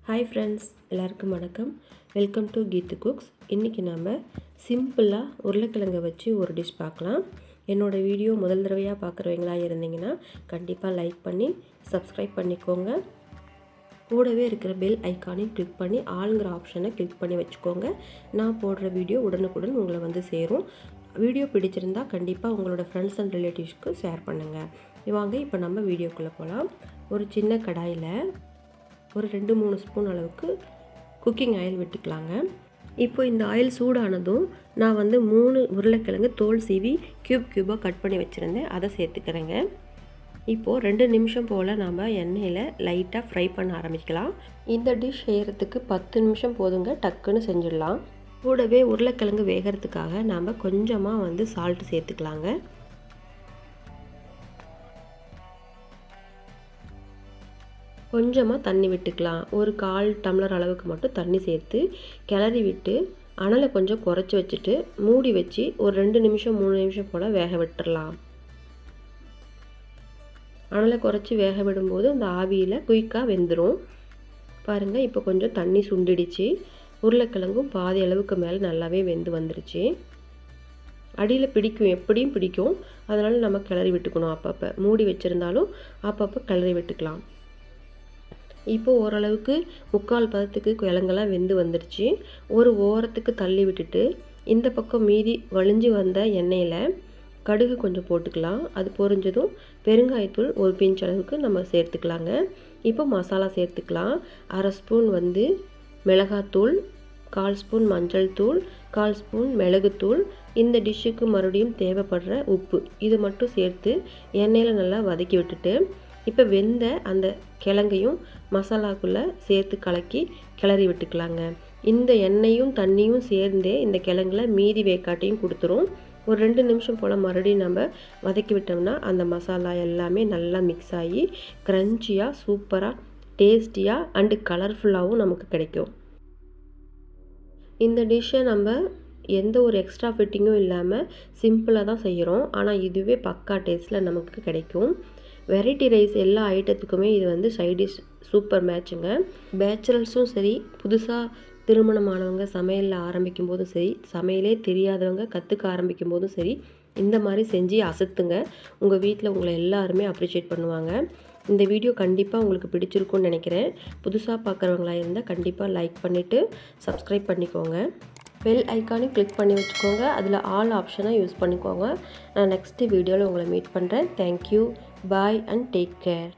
Hi friends, எல்லாருக்கும் வணக்கம். Welcome to Keethu cooks. இன்னைக்கு நாம சிம்பிளா உருளைக்கிழங்கு வச்சு ஒரு டிஷ் பார்க்கலாம். என்னோட வீடியோ முதல் தடவையா பார்க்குறவங்களா இருந்தீங்கன்னா கண்டிப்பா லைக் பண்ணி சப்ஸ்கிரைப் பண்ணிக்கோங்க. கூடவே இருக்கிற பெல் ஐகானை கிளிக் பண்ணி ஆல்ங்கிற ஆப்ஷனை கிளிக் பண்ணி வச்சுக்கோங்க. நான் போடுற வீடியோ உடனுக்குடன் உங்களை வந்து சேரும். வீடியோ பிடிச்சிருந்தா கண்டிப்பாக உங்களோட ஃப்ரெண்ட்ஸ் அண்ட் ரிலேட்டிவ்ஸ்க்கு ஷேர் பண்ணுங்கள். வாங்க இப்போ நம்ம வீடியோக்குள்ளே போகலாம். ஒரு சின்ன கடாயில் ஒரு 2-3 ஸ்பூன் அளவுக்கு குக்கிங் ஆயில் விட்டுக்கலாங்க. இப்போ இந்த ஆயில் சூடானதும் நான் வந்து 3 உருளைக்கிழங்கு தோல் சீவி க்யூபாக கட் பண்ணி வச்சுருந்தேன், அதை சேர்த்துக்கிறேங்க. இப்போது 2 நிமிஷம் போல் நாம் எண்ணெயில் லைட்டாக ஃப்ரை பண்ண ஆரம்பிக்கலாம். இந்த டிஷ் செய்கிறதுக்கு 10 நிமிஷம் போதுங்க, டக்குன்னு செஞ்சிடலாம். கூடவே உருளைக்கிழங்கு வேகிறதுக்காக நாம் கொஞ்சமாக வந்து சால்ட் சேர்த்துக்கலாங்க. கொஞ்சமாக தண்ணி விட்டுக்கலாம். ஒரு 1/4 டம்ளர் அளவுக்கு மட்டும் தண்ணி சேர்த்து கிளறி விட்டு அனலை கொஞ்சம் குறைச்சி வச்சுட்டு மூடி வச்சு ஒரு 2 நிமிஷம் 3 நிமிஷம் போல் வேக விட்டுடலாம். அனலை குறைச்சி வேக விடும்போது அந்த ஆவியில் குயிக்காக வெந்துடும். பாருங்கள், இப்போ கொஞ்சம் தண்ணி சுண்டிடுச்சு. உருளைக்கிழங்கும் பாதி அளவுக்கு மேலே நல்லாவே வெந்து வந்துருச்சு. அடியில் பிடிக்கும், எப்படியும் பிடிக்கும். அதனால் நம்ம கிளறி விட்டுக்கணும். அப்பப்போ மூடி வச்சுருந்தாலும் அப்பப்போ கிளறி விட்டுக்கலாம். இப்போ ஓரளவுக்கு 3/4 பதத்துக்கு கிழங்கெல்லாம் வெந்து வந்துடுச்சு. ஒரு ஓரத்துக்கு தள்ளி விட்டுட்டு இந்த பக்கம் மீதி வழிஞ்சு வந்த எண்ணெயில் கடுகு கொஞ்சம் போட்டுக்கலாம். அது பொரிஞ்சதும் பெருங்காயத்தூள் ஒரு பிஞ்ச் அளவுக்கு நம்ம சேர்த்துக்கலாங்க. இப்போ மசாலா சேர்த்துக்கலாம். 1/2 ஸ்பூன் வந்து மிளகாத்தூள், 1/4 ஸ்பூன் மஞ்சள் தூள், 1/4 ஸ்பூன் மிளகுத்தூள், இந்த டிஷ்ஷுக்கு மறுபடியும் தேவைப்படுற உப்பு, இது மட்டும் சேர்த்து எண்ணெயில் நல்லா வதக்கி விட்டுட்டு இப்போ வெந்த அந்த கிழங்கையும் மசாலாக்குள்ளே சேர்த்து கலக்கி கிளறி விட்டுக்கலாங்க. இந்த எண்ணெயும் தண்ணியும் சேர்ந்தே இந்த கிழங்குல மீதி வேக்காட்டையும் கொடுத்துரும். ஒரு 2 நிமிஷம் போல் மறுபடியும் நம்ம வதக்கி விட்டோம்னா அந்த மசாலா எல்லாமே நல்லா மிக்ஸ் ஆகி க்ரன்ச்சியாக சூப்பராக டேஸ்டியாக அண்டு கலர்ஃபுல்லாகவும் நமக்கு கிடைக்கும். இந்த டிஷ்ஷை நம்ம எந்த ஒரு எக்ஸ்ட்ரா ஃபிட்டிங்கும் இல்லாமல் சிம்பிளாக தான் செய்கிறோம். ஆனால் இதுவே பக்கா டேஸ்ட்டில் நமக்கு கிடைக்கும். வெரைட்டி ரைஸ் எல்லா ஐட்டத்துக்குமே இது வந்து சைட் டிஷ் சூப்பர் மேட்சுங்க. பேச்சுலர்ஸும் சரி, புதுசாக திருமணமானவங்க சமையலில் ஆரம்பிக்கும் போதும் சரி, சமையலே தெரியாதவங்க கற்றுக்க ஆரம்பிக்கும் போதும் சரி, இந்த மாதிரி செஞ்சு அசத்துங்க. உங்கள் வீட்டில் உங்களை எல்லாருமே அப்ரிஷியேட் பண்ணுவாங்க. இந்த வீடியோ கண்டிப்பாக உங்களுக்கு பிடிச்சிருக்குன்னு நினைக்கிறேன். புதுசாக பார்க்குறவங்களா இருந்தால் கண்டிப்பாக லைக் பண்ணிவிட்டு சப்ஸ்கிரைப் பண்ணிக்கோங்க. பெல் ஐக்கானையும் கிளிக் பண்ணி வச்சுக்கோங்க. அதில் ஆல் ஆப்ஷனை யூஸ் பண்ணிக்கோங்க. நான் நெக்ஸ்ட் வீடியோவில் உங்களை மீட் பண்ணுறேன். Thank you, bye and take care.